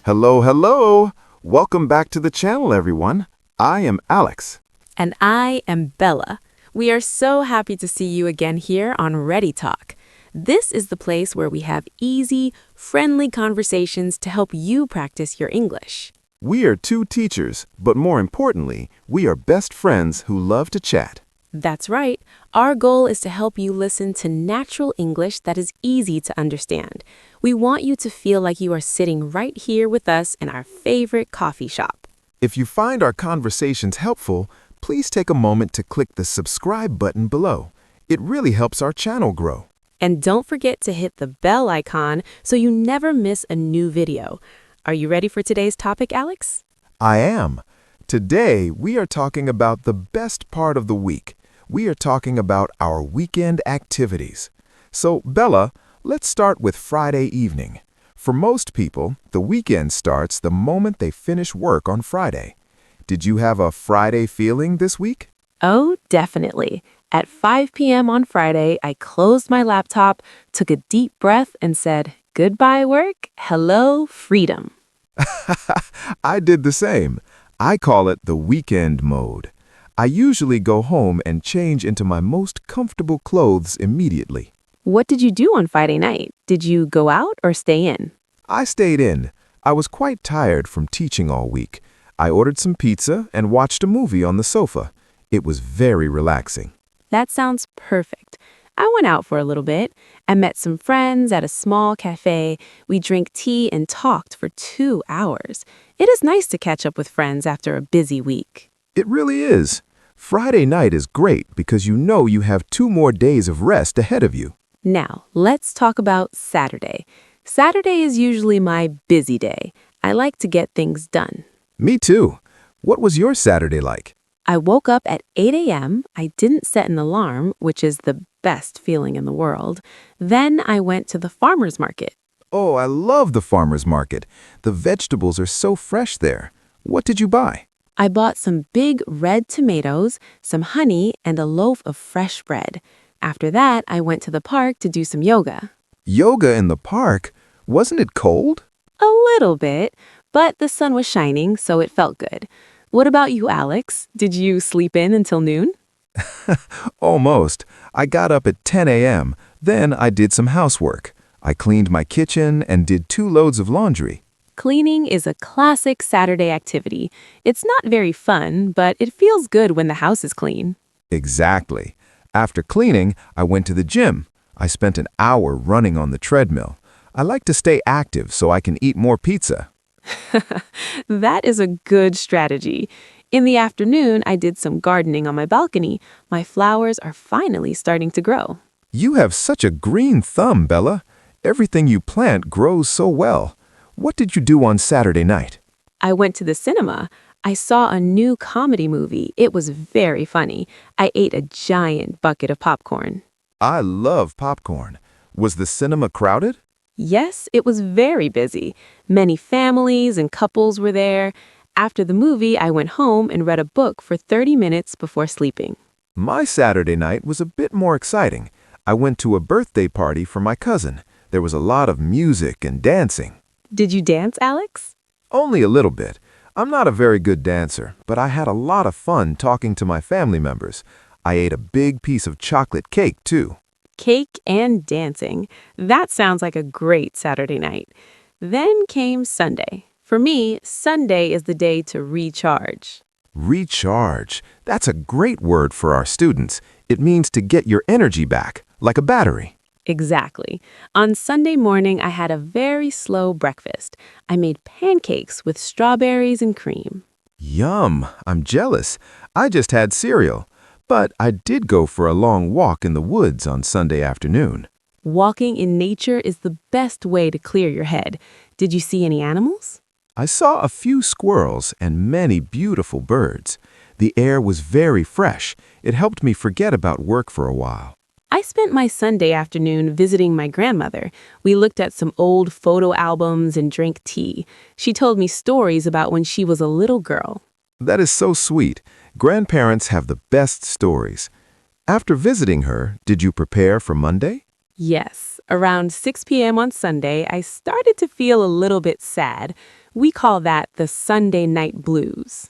Hello, hello! Welcome back to the channel, everyone. I am Alex. And I am Bella. We are so happy to see you again here on Ready Talk. This is the place where we have easy, friendly conversations to help you practice your English. We are two teachers, but more importantly, we are best friends who love to chat. That's right. Our goal is to help you listen to natural English that is easy to understand. We want you to feel like you are sitting right here with us in our favorite coffee shop. If you find our conversations helpful, please take a moment to click the subscribe button below. It really helps our channel grow. And don't forget to hit the bell icon so you never miss a new video. Are you ready for today's topic, Alex? I am. Today, we are talking about the best part of the week. We are talking about our weekend activities. So, Bella, let's start with Friday evening. For most people, the weekend starts the moment they finish work on Friday. Did you have a Friday feeling this week? Oh, definitely. At 5 p.m. on Friday, I closed my laptop, took a deep breath, and said, "Goodbye, work. Hello, freedom." I did the same. I call it the weekend mode. I usually go home and change into my most comfortable clothes immediately. What did you do on Friday night? Did you go out or stay in? I stayed in. I was quite tired from teaching all week. I ordered some pizza and watched a movie on the sofa. It was very relaxing. That sounds perfect. I went out for a little bit. I met some friends at a small cafe. We drank tea and talked for 2 hours. It is nice to catch up with friends after a busy week. It really is. Friday night is great because you know you have 2 more days of rest ahead of you. Now, let's talk about Saturday. Saturday is usually my busy day. I like to get things done. Me too. What was your Saturday like? I woke up at 8 a.m. I didn't set an alarm, which is the best feeling in the world. Then I went to the farmer's market. Oh, I love the farmer's market. The vegetables are so fresh there. What did you buy? I bought some big red tomatoes, some honey, and a loaf of fresh bread. After that, I went to the park to do some yoga. Yoga in the park? Wasn't it cold? A little bit, but the sun was shining, so it felt good. What about you, Alex? Did you sleep in until noon? Almost. I got up at 10 a.m. Then I did some housework. I cleaned my kitchen and did 2 loads of laundry. Cleaning is a classic Saturday activity. It's not very fun, but it feels good when the house is clean. Exactly. After cleaning, I went to the gym. I spent an hour running on the treadmill. I like to stay active so I can eat more pizza. That is a good strategy. In the afternoon, I did some gardening on my balcony. My flowers are finally starting to grow. You have such a green thumb, Bella. Everything you plant grows so well. What did you do on Saturday night? I went to the cinema. I saw a new comedy movie. It was very funny. I ate a giant bucket of popcorn. I love popcorn. Was the cinema crowded? Yes, it was very busy. Many families and couples were there. After the movie, I went home and read a book for 30 minutes before sleeping. My Saturday night was a bit more exciting. I went to a birthday party for my cousin. There was a lot of music and dancing. Did you dance, Alex? Only a little bit. I'm not a very good dancer, but I had a lot of fun talking to my family members. I ate a big piece of chocolate cake, too. Cake and dancing. That sounds like a great Saturday night. Then came Sunday. For me, Sunday is the day to recharge. Recharge. That's a great word for our students. It means to get your energy back, like a battery. Exactly. On Sunday morning, I had a very slow breakfast. I made pancakes with strawberries and cream. Yum! I'm jealous. I just had cereal. But I did go for a long walk in the woods on Sunday afternoon. Walking in nature is the best way to clear your head. Did you see any animals? I saw a few squirrels and many beautiful birds. The air was very fresh. It helped me forget about work for a while. I spent my Sunday afternoon visiting my grandmother. We looked at some old photo albums and drank tea. She told me stories about when she was a little girl. That is so sweet. Grandparents have the best stories. After visiting her, did you prepare for Monday? Yes, around 6 p.m. on Sunday, I started to feel a little bit sad. We call that the Sunday night blues.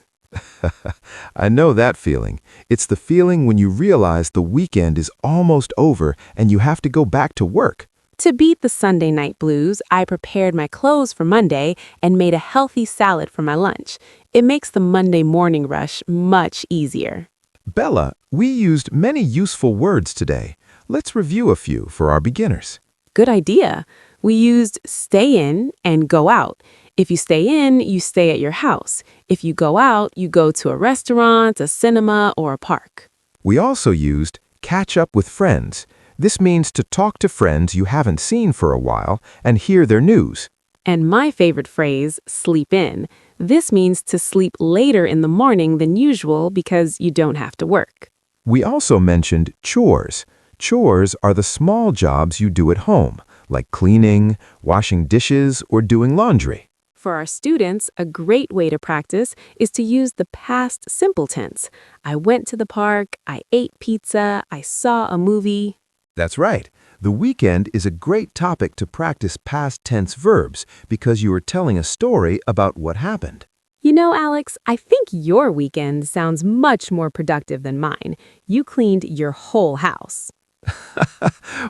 I know that feeling. It's the feeling when you realize the weekend is almost over and you have to go back to work. To beat the Sunday night blues, I prepared my clothes for Monday and made a healthy salad for my lunch. It makes the Monday morning rush much easier. Bella, we used many useful words today. Let's review a few for our beginners. Good idea. We used stay in and go out. If you stay in, you stay at your house. If you go out, you go to a restaurant, a cinema, or a park. We also used catch up with friends. This means to talk to friends you haven't seen for a while and hear their news. And my favorite phrase, sleep in. This means to sleep later in the morning than usual because you don't have to work. We also mentioned chores. Chores are the small jobs you do at home, like cleaning, washing dishes, or doing laundry. For our students, a great way to practice is to use the past simple tense. I went to the park, I ate pizza, I saw a movie. That's right. The weekend is a great topic to practice past tense verbs because you are telling a story about what happened. You know, Alex, I think your weekend sounds much more productive than mine. You cleaned your whole house.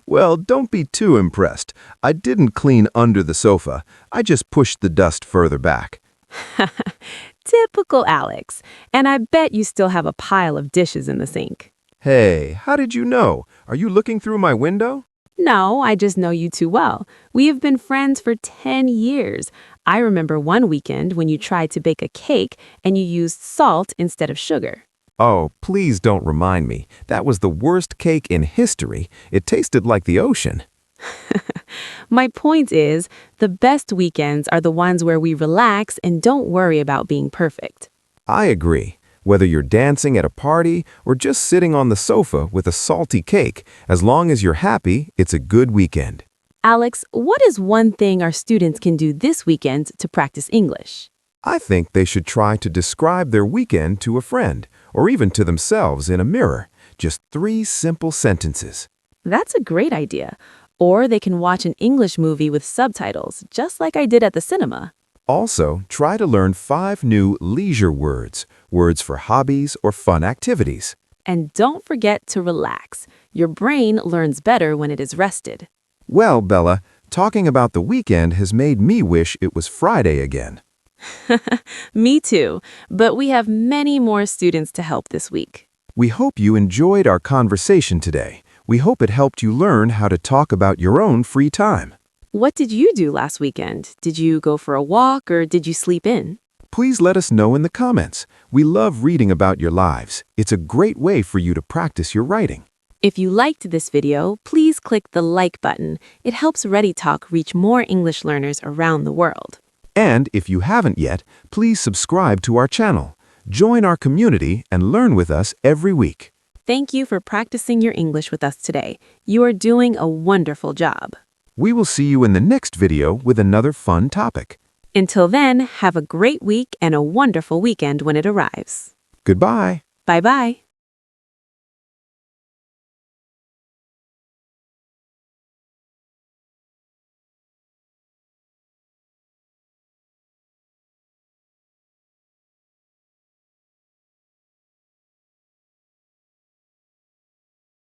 Well, don't be too impressed. I didn't clean under the sofa. I just pushed the dust further back. Typical Alex. And I bet you still have a pile of dishes in the sink. Hey, how did you know? Are you looking through my window? No, I just know you too well. We have been friends for 10 years. I remember one weekend when you tried to bake a cake and you used salt instead of sugar. Oh, please don't remind me. That was the worst cake in history. It tasted like the ocean. My point is, the best weekends are the ones where we relax and don't worry about being perfect. I agree. Whether you're dancing at a party or just sitting on the sofa with a salty cake, as long as you're happy, it's a good weekend. Alex, what is one thing our students can do this weekend to practice English? I think they should try to describe their weekend to a friend, or even to themselves in a mirror. Just 3 simple sentences. That's a great idea. Or they can watch an English movie with subtitles, just like I did at the cinema. Also, try to learn 5 new leisure words, words for hobbies or fun activities. And don't forget to relax. Your brain learns better when it is rested. Well, Bella, talking about the weekend has made me wish it was Friday again. Me too, but we have many more students to help this week. We hope you enjoyed our conversation today. We hope it helped you learn how to talk about your own free time. What did you do last weekend? Did you go for a walk or did you sleep in? Please let us know in the comments. We love reading about your lives. It's a great way for you to practice your writing. If you liked this video, please click the like button. It helps Ready Talk reach more English learners around the world. And if you haven't yet, please subscribe to our channel. Join our community and learn with us every week. Thank you for practicing your English with us today. You are doing a wonderful job. We will see you in the next video with another fun topic. Until then, have a great week and a wonderful weekend when it arrives. Goodbye. Bye-bye.